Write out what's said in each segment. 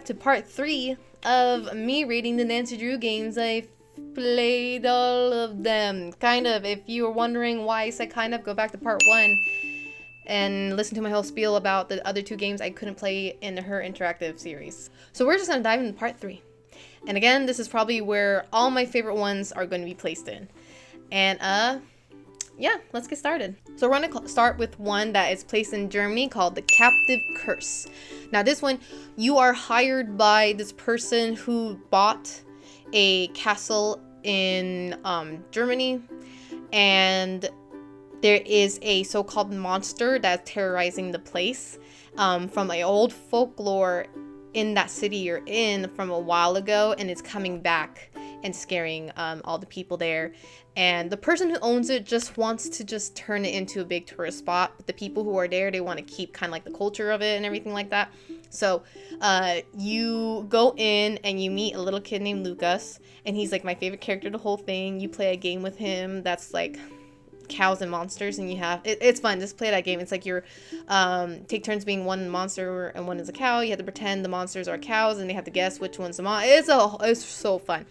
back to part 3 of me rating the Nancy Drew games. I've played all of them. Kind of. If you were wondering why I said kind of, go back to part 1 and listen to my whole spiel about the other 2 games I couldn't play in her interactive series. So we're just going to dive into part 3. And again, this is probably where all my favorite ones are going to be placed in. And yeah, let's get started. So we're going to start with one that is placed in Germany called The Captive Curse. Now this one, you are hired by this person who bought a castle in Germany, and there is a so-called monster that's terrorizing the place from an old folklore in that city you're in from a while ago, and it's coming back and scaring all the people there. And the person who owns it just wants to just turn it into a big tourist spot, but the people who are there, they want to keep kind of like the culture of it and everything like that. So you go in and you meet a little kid named Lucas, and he's like my favorite character the whole thing. You play a game with him that's like cows and monsters, and you have it's fun. Just play that game. It's like you're take turns being one monster and one is a cow. You have to pretend the monsters are cows, and they have to guess which one's the it's so fun.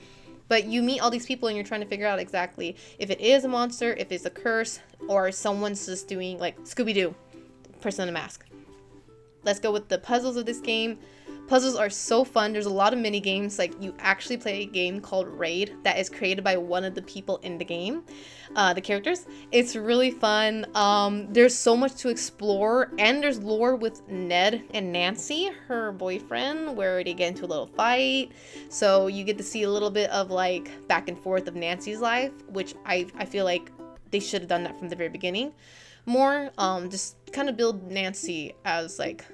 But you meet all these people and you're trying to figure out exactly if it is a monster, if it's a curse, or someone's just doing like Scooby-Doo, person in a mask. Let's go with the puzzles of this game. Puzzles are so fun. There's a lot of mini games. Like, you actually play a game called Raid that is created by one of the people in the game, the characters. It's really fun. There's so much to explore, and there's lore with Ned and Nancy, her boyfriend, where they get into a little fight. So you get to see a little bit of like back and forth of Nancy's life, which I feel like they should have done that from the very beginning more. Just kind of build Nancy as like,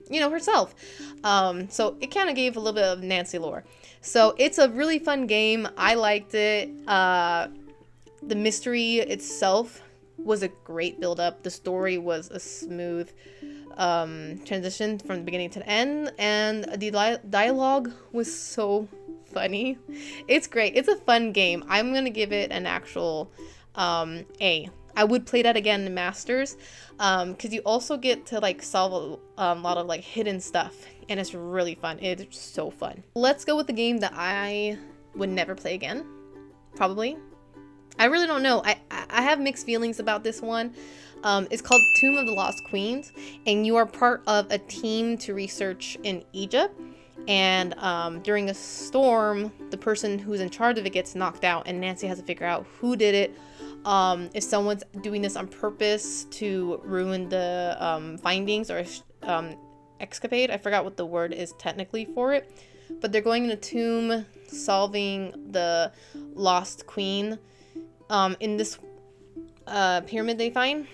you know, herself. So it kind of gave a little bit of Nancy lore. So it's a really fun game. I liked it. The mystery itself was a great build up. The story was a smooth transition from the beginning to the end, and the dialogue was so funny. It's great. It's a fun game. I'm gonna give it an actual A. I would play that again in Masters, because you also get to like solve a lot of like hidden stuff, and it's really fun. It's so fun. Let's go with the game that I would never play again, probably. I really don't know. I have mixed feelings about this one. It's called Tomb of the Lost Queens, and you are part of a team to research in Egypt. And during a storm, the person who's in charge of it gets knocked out, and Nancy has to figure out who did it. If someone's doing this on purpose to ruin the findings or excavate. I forgot what the word is technically for it. But they're going in a tomb, solving the lost queen in this pyramid they find.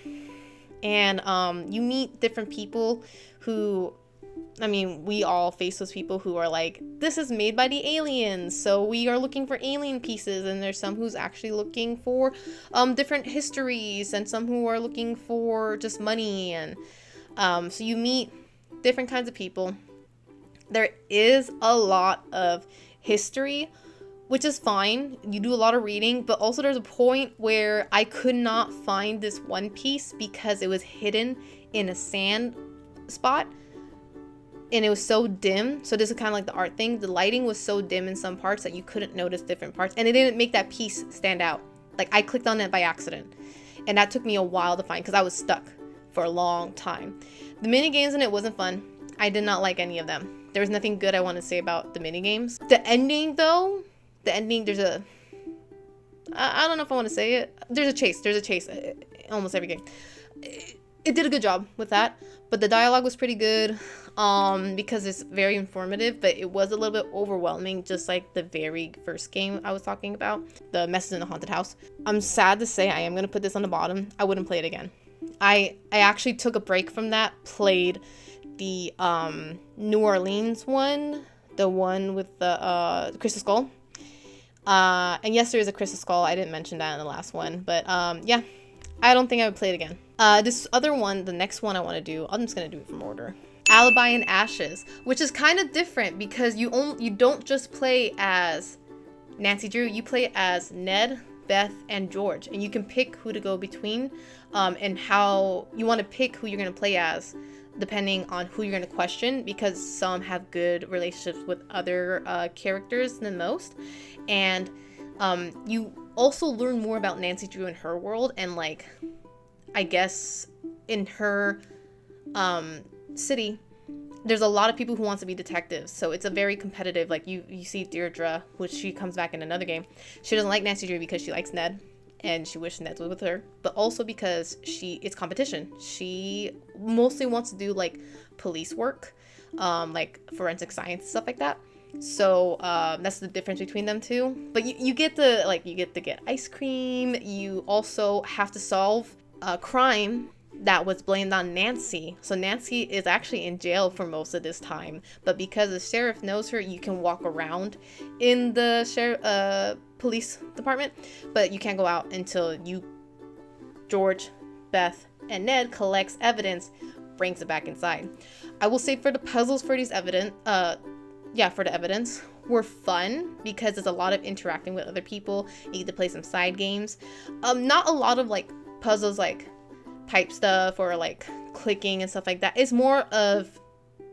And you meet different people who, I mean, we all face those people who are like, this is made by the aliens, so we are looking for alien pieces. And there's some who's actually looking for different histories, and some who are looking for just money. And so you meet different kinds of people. There is a lot of history, which is fine. You do a lot of reading, but also there's a point where I could not find this one piece because it was hidden in a sand spot. And it was so dim. So this is kind of like the art thing. The lighting was so dim in some parts that you couldn't notice different parts. And it didn't make that piece stand out. Like, I clicked on it by accident. And that took me a while to find because I was stuck for a long time. The mini games in it wasn't fun. I did not like any of them. There was nothing good I want to say about the mini games. The ending, though, there's a... I don't know if I want to say it. There's a chase. Almost every game. It did a good job with that. But the dialogue was pretty good. Because it's very informative, but it was a little bit overwhelming, just like the very first game I was talking about, the Message in the Haunted House. I'm sad to say I am going to put this on the bottom. I wouldn't play it again. I actually took a break from that, played the New Orleans one, the one with the Crystal Skull. And yes, there is a Crystal Skull. I didn't mention that in the last one, but yeah, I don't think I would play it again. This other one, the next one I want to do, I'm just going to do it from order. Alibi and Ashes, which is kind of different because you don't just play as Nancy Drew, you play as Ned, Beth, and George, and you can pick who to go between, and how you want to pick who you're going to play as. depending on who you're going to question, because some have good relationships with other characters than most. And you also learn more about Nancy Drew and her world, and like, I guess in her city, there's a lot of people who wants to be detectives, so it's a very competitive, like, you see Deirdre, which she comes back in another game. She doesn't like Nancy Drew because she likes Ned, and she wishes Ned was with her, but also because it's competition. She mostly wants to do like police work, like forensic science, stuff like that. So that's the difference between them two. But you get to get ice cream. You also have to solve a crime that was blamed on Nancy. So Nancy is actually in jail for most of this time, but because the sheriff knows her, you can walk around in the police department, but you can't go out until George, Beth, and Ned collects evidence, brings it back inside. I will say for the puzzles for these evidence were fun because there's a lot of interacting with other people. You get to play some side games. Not a lot of like puzzles like type stuff or like clicking and stuff like that. It's more of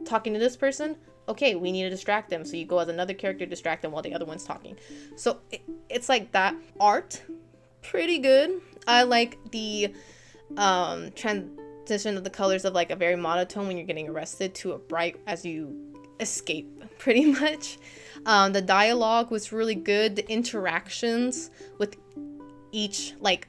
talking to this person. Okay, we need to distract them. So you go as another character, distract them while the other one's talking. So it's like that. Art, pretty good. I like the transition of the colors of like a very monotone when you're getting arrested to a bright as you escape, pretty much. The dialogue was really good. The interactions with each, like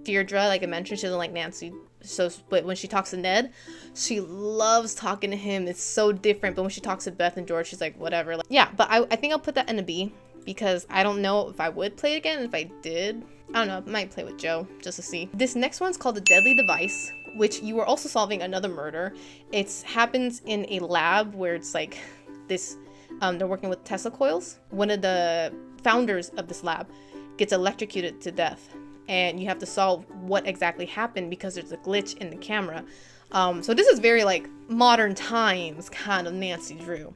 Deirdre, like I mentioned, she doesn't like Nancy. So, but when she talks to Ned, she loves talking to him. It's so different. But when she talks to Beth and George, she's like, whatever. Like, yeah, but I think I'll put that in a B because I don't know if I would play it again. If I did, I don't know, I might play with Joe just to see. This next one's called The Deadly Device, which you are also solving another murder. It happens in a lab where it's like this, they're working with Tesla coils. One of the founders of this lab gets electrocuted to death, and you have to solve what exactly happened because there's a glitch in the camera. So this is very like modern times kind of Nancy Drew.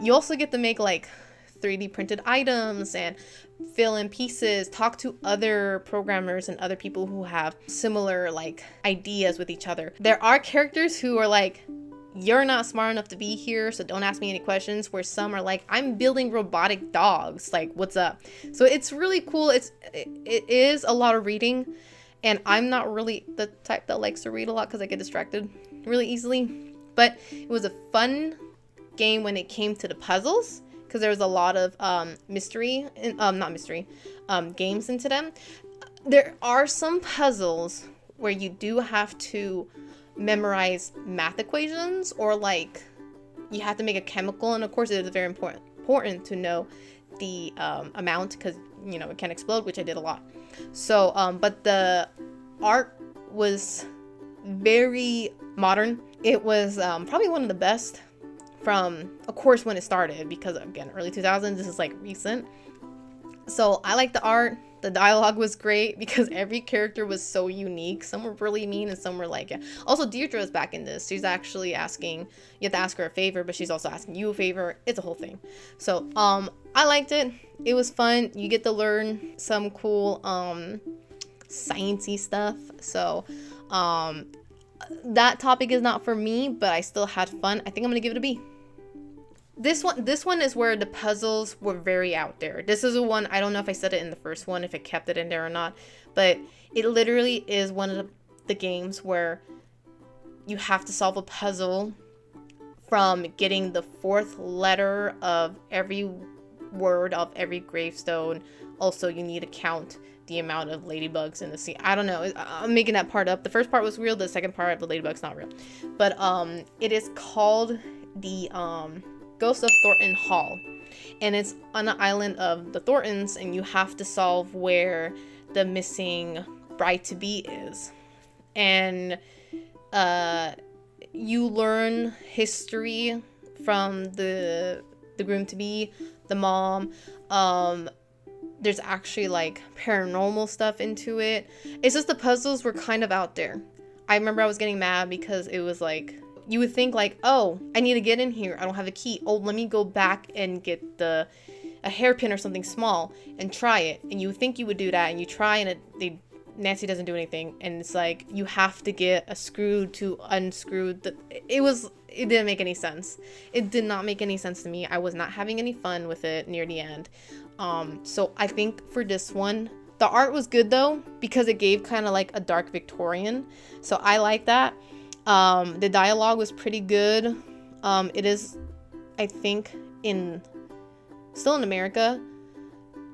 You also get to make like 3D printed items and fill in pieces, talk to other programmers and other people who have similar like ideas with each other. There are characters who are like, you're not smart enough to be here, so don't ask me any questions, where some are like, I'm building robotic dogs, like what's up? So it's really cool. It is a lot of reading, and I'm not really the type that likes to read a lot because I get distracted really easily, but it was a fun game when it came to the puzzles because there was a lot of games into them. There are some puzzles where you do have to memorize math equations, or like you have to make a chemical, and of course it is very important to know the amount because you know it can explode, which I did a lot. So but the art was very modern. It was probably one of the best from, of course, when it started, because again, early 2000s, this is like recent. So I like the art. The dialogue was great because every character was so unique. Some were really mean and some were like, yeah. Also, Deirdre is back in this. She's actually asking, you have to ask her a favor, but she's also asking you a favor. It's a whole thing. So, I liked it. It was fun. You get to learn some cool, sciencey stuff. So, that topic is not for me, but I still had fun. I think I'm gonna give it a B. This one is where the puzzles were very out there. This is a one, I don't know if I said it in the first one, if it kept it in there or not, but it literally is one of the games where you have to solve a puzzle from getting the fourth letter of every word of every gravestone. Also, you need to count the amount of ladybugs in the sea. I don't know. I'm making that part up. The first part was real. The second part of the ladybug's not real. But it is called the Ghost of Thornton Hall, and it's on the island of the Thorntons, and you have to solve where the missing bride-to-be is. And you learn history from the groom-to-be, the mom. There's actually like paranormal stuff into it. It's just the puzzles were kind of out there. I remember I was getting mad because it was like, you would think like, oh, I need to get in here. I don't have a key. Oh, let me go back and get a hairpin or something small and try it. And you would think you would do that, and you try, and Nancy doesn't do anything, and it's like you have to get a screw to unscrew the. It didn't make any sense. It did not make any sense to me. I was not having any fun with it near the end. So I think for this one, the art was good though, because it gave kind of like a dark Victorian. So I like that. The dialogue was pretty good. It is, I think, still in America.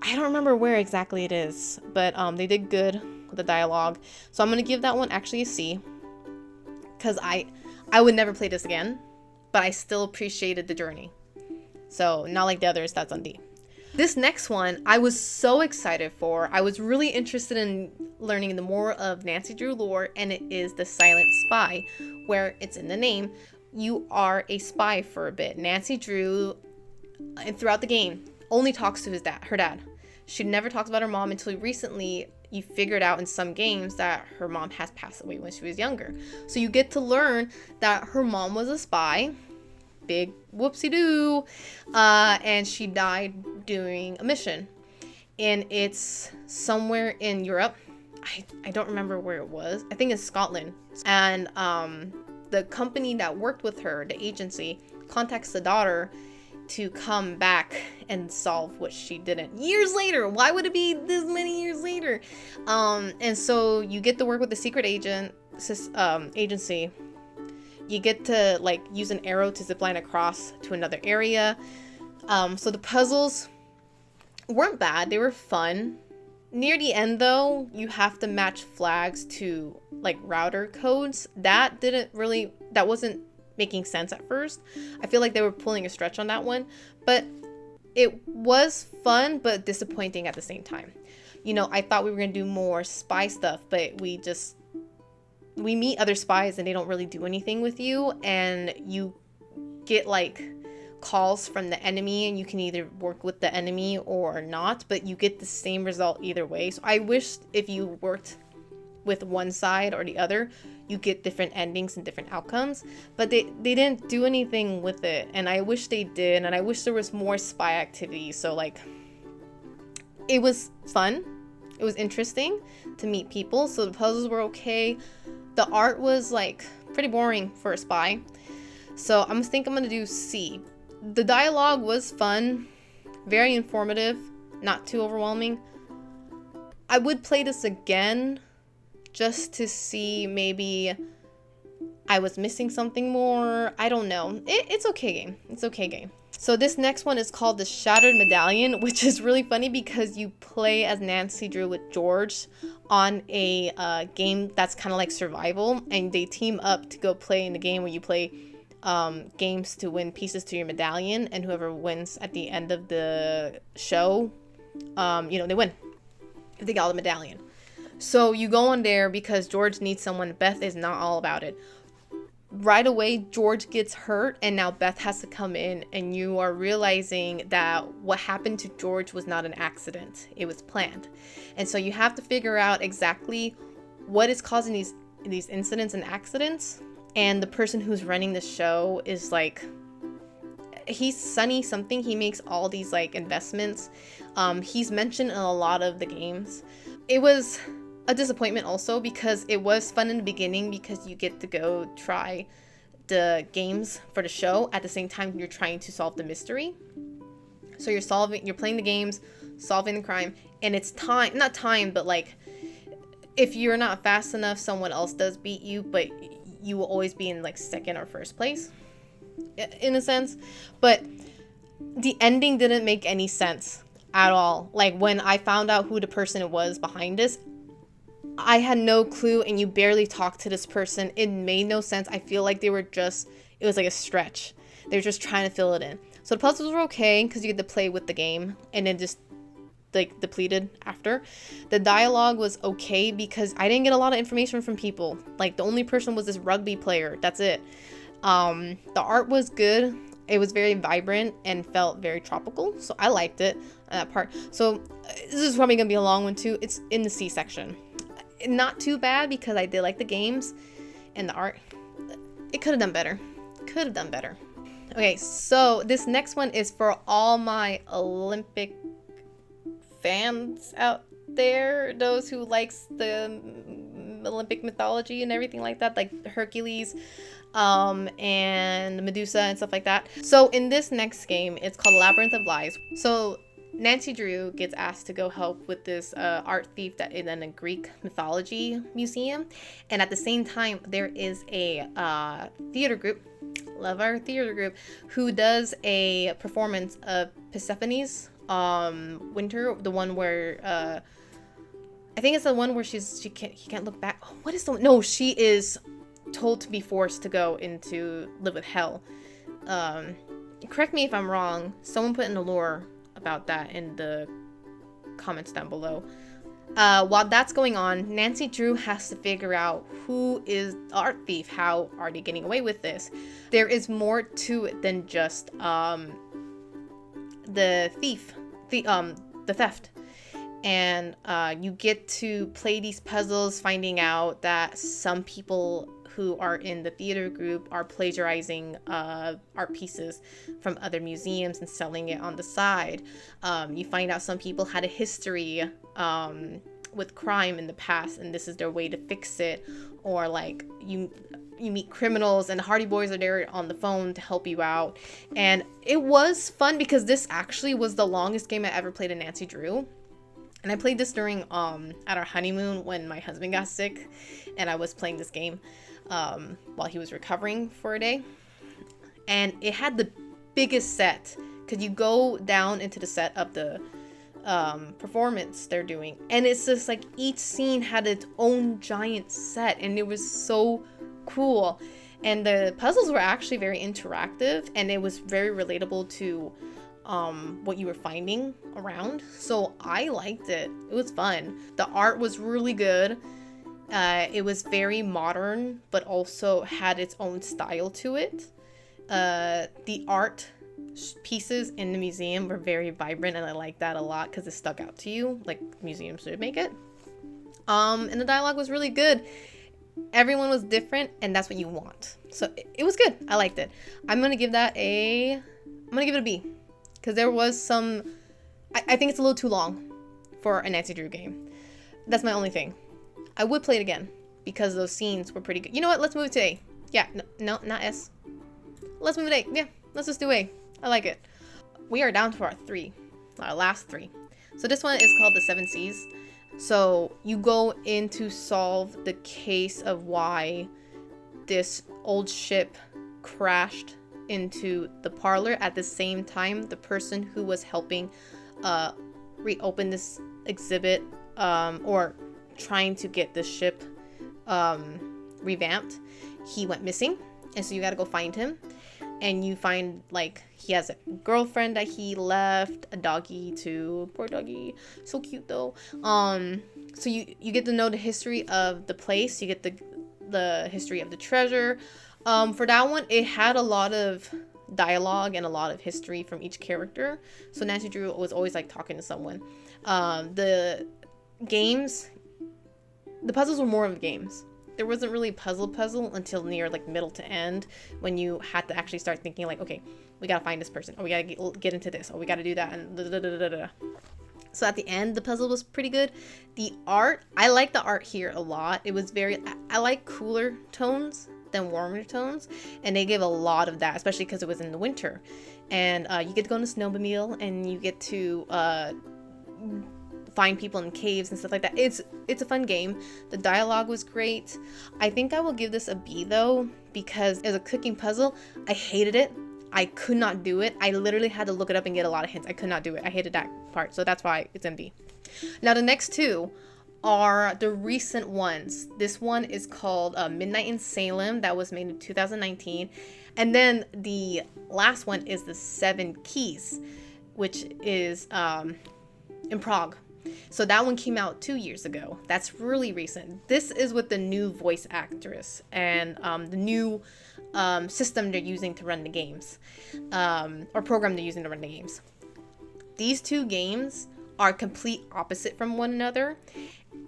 I don't remember where exactly it is, but they did good with the dialogue. So I'm gonna give that one actually a C, because I would never play this again, but I still appreciated the journey. So not like the others, that's on D. This next one I was so excited for. I was really interested in learning the more of Nancy Drew lore, and it is the Silent Spy, where it's in the name. You are a spy for a bit. Nancy Drew, and throughout the game, only talks to her dad. She never talks about her mom until recently. You figured out in some games that her mom has passed away when she was younger. So you get to learn that her mom was a spy. Big whoopsie-doo. And she died doing a mission. And it's somewhere in Europe. I don't remember where it was. I think it's Scotland. And the company that worked with her, the agency, contacts the daughter to come back and solve what she didn't. Years later. Why would it be this many years later? And so you get to work with the secret agency. You get to like use an arrow to zipline across to another area. So the puzzles weren't bad. They were fun. Near the end though, you have to match flags to like router codes. That wasn't making sense at first. I feel like they were pulling a stretch on that one, but it was fun but disappointing at the same time. You know, I thought we were gonna do more spy stuff, but we meet other spies and they don't really do anything with you, and you get like calls from the enemy, and you can either work with the enemy or not, but you get the same result either way. So I wish if you worked with one side or the other, you get different endings and different outcomes, but they didn't do anything with it, and I wish they did, and I wish there was more spy activity. So like, it was fun, it was interesting to meet people, so the puzzles were okay. The art was like pretty boring for a spy, so I'm gonna do C. The dialogue was fun, very informative, not too overwhelming. I would play this again just to see maybe I was missing something more. I don't know. It's okay game. It's okay game. So this next one is called the Shattered Medallion, which is really funny because you play as Nancy Drew with George on a game that's kind of like survival, and they team up to go play in the game where you play games to win pieces to your medallion, and whoever wins at the end of the show, they win if they got the medallion. So you go on there because George needs someone. Beth is not all about it. Right away, George gets hurt, and now Beth has to come in, and you are realizing that what happened to George was not an accident. It was planned. And so you have to figure out exactly what is causing these incidents and accidents. And the person who's running the show is like, he's Sonny something. He makes all these like investments. He's mentioned in a lot of the games. It was a disappointment also because it was fun in the beginning because you get to go try the games for the show at the same time you're trying to solve the mystery. So you're playing the games, solving the crime, and it's not time, but like if you're not fast enough, someone else does beat you, but you will always be in like second or first place in a sense. But the ending didn't make any sense at all. Like when I found out who the person was behind this, I had no clue, and you barely talked to this person. It made no sense. I feel like it was like a stretch. They were just trying to fill it in. So the puzzles were okay because you get to play with the game, and then just like depleted after. The dialogue was okay because I didn't get a lot of information from people. Like the only person was this rugby player. That's it. The art was good. It was very vibrant and felt very tropical. So I liked it, that part. So this is probably going to be a long one too. It's in the C section. Not too bad because I did like the games and the art. It could have done better. Okay, so this next one is for all my Olympic fans out there, those who likes the Olympic mythology and everything like that, like Hercules, and Medusa and stuff like that. So in this next game, it's called Labyrinth of Lies. So Nancy Drew gets asked to go help with this art thief that is in a Greek mythology museum, and at the same time there is a theater group, love our theater group, who does a performance of Persephone's Winter, the one where I think it's the one where he can't look back. Oh, what is the no? She is told to be forced to go into live with hell. Correct me if I'm wrong. Someone put in the lore about that in the comments down below. While that's going on, Nancy Drew has to figure out who is the art thief. How are they getting away with this? There is more to it than just the theft. And you get to play these puzzles, finding out that some people who are in the theater group are plagiarizing art pieces from other museums and selling it on the side. You find out some people had a history with crime in the past, and this is their way to fix it. Or like you meet criminals, and the Hardy Boys are there on the phone to help you out. And it was fun because this actually was the longest game I ever played in Nancy Drew. And I played this during at our honeymoon when my husband got sick, and I was playing this game while he was recovering for a day. And it had the biggest set, because you go down into the set of the performance they're doing, and it's just like each scene had its own giant set, and it was so cool. And the puzzles were actually very interactive, and it was very relatable to what you were finding around. So I liked it. It was fun. The art was really good. It was very modern, but also had its own style to it. The art pieces in the museum were very vibrant, and I like that a lot because it stuck out to you, like museums should make it. And the dialogue was really good. Everyone was different, and that's what you want. So it was good. I liked it. I'm gonna give it a B, because there was some, I think it's a little too long for a Nancy Drew game. That's my only thing. I would play it again because those scenes were pretty good. You know what? Let's move it to A. Yeah, no, not S. Let's move it to A. Yeah, let's just do A. I like it. We are down to our last three. So this one is called The Seven Seas. So you go in to solve the case of why this old ship crashed into the parlor. At the same time, the person who was helping reopen this exhibit, or trying to get the ship revamped, he went missing, and so you gotta go find him. And you find, like, he has a girlfriend that he left, a doggy too, poor doggy, so cute though. So you get to know the history of the place, you get the history of the treasure. For that one, it had a lot of dialogue and a lot of history from each character. So Nancy Drew was always like talking to someone. The puzzles were more of games. There wasn't really puzzle until near like middle to end, when you had to actually start thinking like, okay, we gotta find this person, or we gotta get into this, or we gotta do that, and da-da-da-da-da. So at the end, the puzzle was pretty good. The art, I like the art here a lot. It was I like cooler tones than warmer tones, and they gave a lot of that, especially because it was in the winter. And you get to go on a snowmobile, and you get to find people in caves and stuff like that. It's a fun game. The dialogue was great. I think I will give this a B though, because as a cooking puzzle, I hated it. I could not do it. I literally had to look it up and get a lot of hints. I could not do it. I hated that part, so that's why it's in B. Now the next two are the recent ones. This one is called Midnight in Salem, that was made in 2019. And then the last one is the Seven Keys, which is in Prague. So that one came out 2 years ago. That's really recent. This is with the new voice actress and the new system they're using to run the games, or program they're using to run the games. These two games are complete opposite from one another,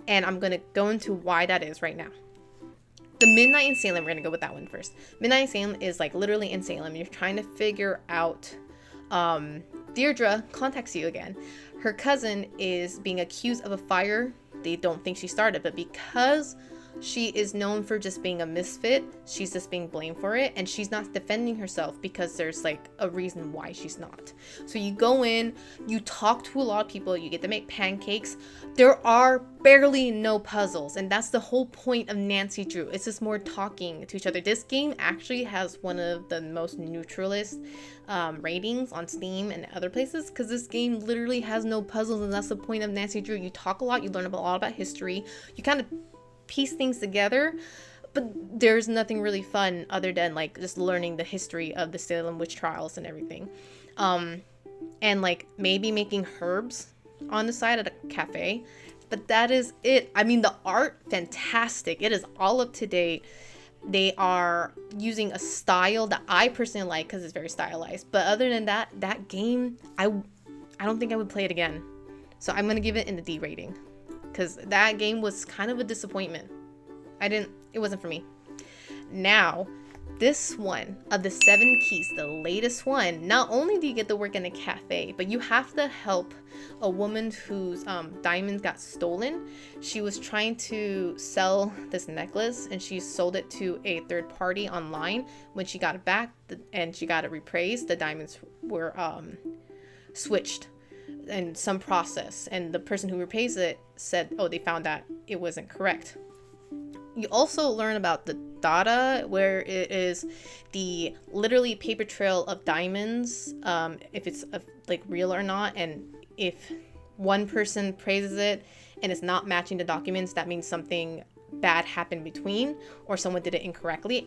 and I'm going to go into why that is right now. The Midnight in Salem, we're going to go with that one first. Midnight in Salem is like literally in Salem. You're trying to figure out, Deirdre contacts you again. her cousin is being accused of a fire they don't think she started, but because she is known for just being a misfit, she's just being blamed for it, and she's not defending herself because there's like a reason why she's not. So you go in, you talk to a lot of people, you get to make pancakes. There are barely no puzzles, and that's the whole point of Nancy Drew. It's just more talking to each other. This game actually has one of the most neutralist ratings on Steam and other places, because this game literally has no puzzles, and that's the point of Nancy Drew. You talk a lot, you learn a lot about history, you kind of piece things together, but there's nothing really fun other than like just learning the history of the Salem witch trials and everything, and like maybe making herbs on the side at a cafe, but that is it. I mean, the art, fantastic. It is all up to date. They are using a style that I personally like because it's very stylized, but other than that, that game, I don't think I would play it again. So I'm gonna give it in the D rating, because that game was kind of a disappointment. It wasn't for me. Now, this one of the 7 keys, the latest one, not only do you get to work in a cafe, but you have to help a woman whose diamonds got stolen. She was trying to sell this necklace, and she sold it to a third party online. When she got it back and she got it reappraised, the diamonds were switched in some process, and the person who repays it said, oh, they found that it wasn't correct. You also learn about the data, where it is the literally paper trail of diamonds, if it's like real or not, and if one person praises it and it's not matching the documents, that means something bad happened between, or someone did it incorrectly.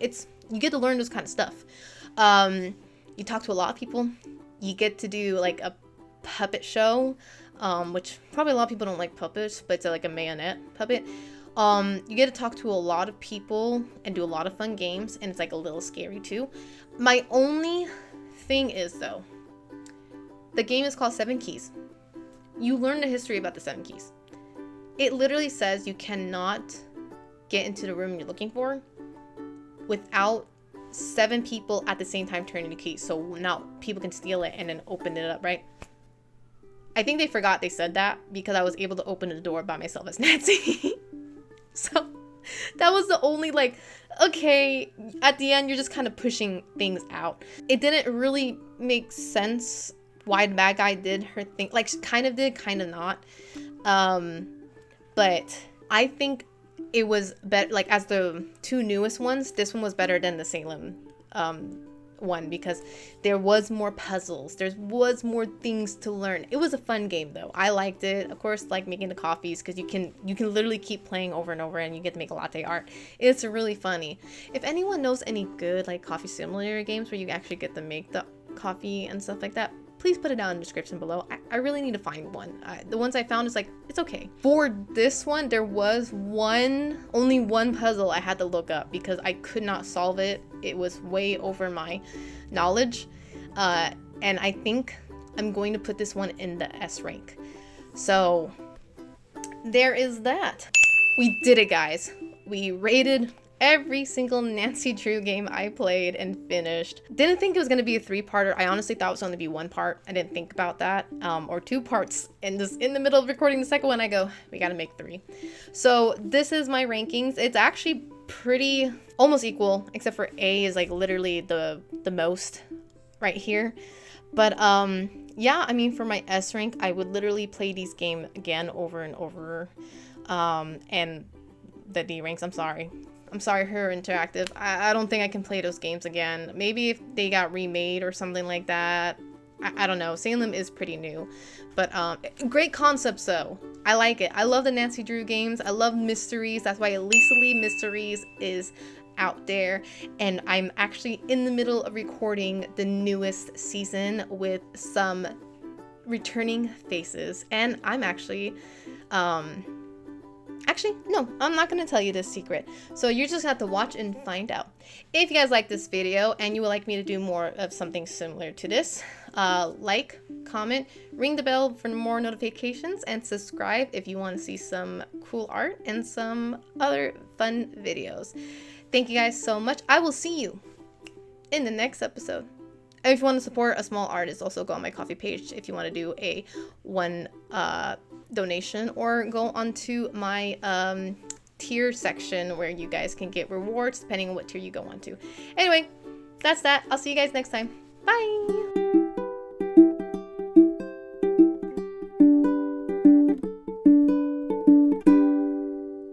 You get to learn this kind of stuff. You talk to a lot of people. You get to do like a puppet show, which probably a lot of people don't like puppets, but it's like a marionette puppet. You get to talk to a lot of people and do a lot of fun games, and it's like a little scary too. My only thing is, though, the game is called 7 Keys. You learn the history about the 7 keys. It literally says you cannot get into the room you're looking for without 7 people at the same time turning the key, so now people can steal it and then open it up, right? I think they forgot they said that, because I was able to open the door by myself as Nancy. So that was the only, like, okay, at the end you're just kind of pushing things out. It didn't really make sense why the bad guy did her thing. Like, she kind of did, kind of not. But I think it was better, like, as the 2 newest ones, this one was better than the Salem one, because there was more puzzles, there was more things to learn. It was a fun game though. I liked it. Of course, like making the coffees, because you can literally keep playing over and over, and you get to make a latte art. It's really funny. If anyone knows any good like coffee simulator games where you actually get to make the coffee and stuff like that, please put it down in the description below. I really need to find one. The ones I found is like, it's okay. For this one, there was only one puzzle I had to look up because I could not solve it. It was way over my knowledge. And I think I'm going to put this one in the S rank. So there is that. We did it, guys. We rated every single Nancy Drew game I played and finished. Didn't think it was going to be a 3-parter. I honestly thought it was going to be 1 part. I didn't think about that. Or 2 parts. And just in the middle of recording the second one, I go, we got to make 3. So this is my rankings. It's actually pretty almost equal, except for A is like literally the most right here. But yeah, I mean, for my S rank, I would literally play these games again over and over. And the D ranks, I'm sorry, Her Interactive. I don't think I can play those games again. Maybe if they got remade or something like that. I don't know. Salem is pretty new. But great concepts though. I like it. I love the Nancy Drew games. I love mysteries. That's why Lisa Lee Mysteries is out there. And I'm actually in the middle of recording the newest season with some returning faces. And I'm actually no, I'm not going to tell you this secret. So you just have to watch and find out. If you guys like this video and you would like me to do more of something similar to this, like, comment, ring the bell for more notifications, and subscribe if you want to see some cool art and some other fun videos. Thank you guys so much. I will see you in the next episode And if you want to support a small artist, also go on my Coffee page if you want to do a one donation, or go onto my tier section where you guys can get rewards depending on what tier you go on to. Anyway, that's that. I'll see you guys next time. Bye!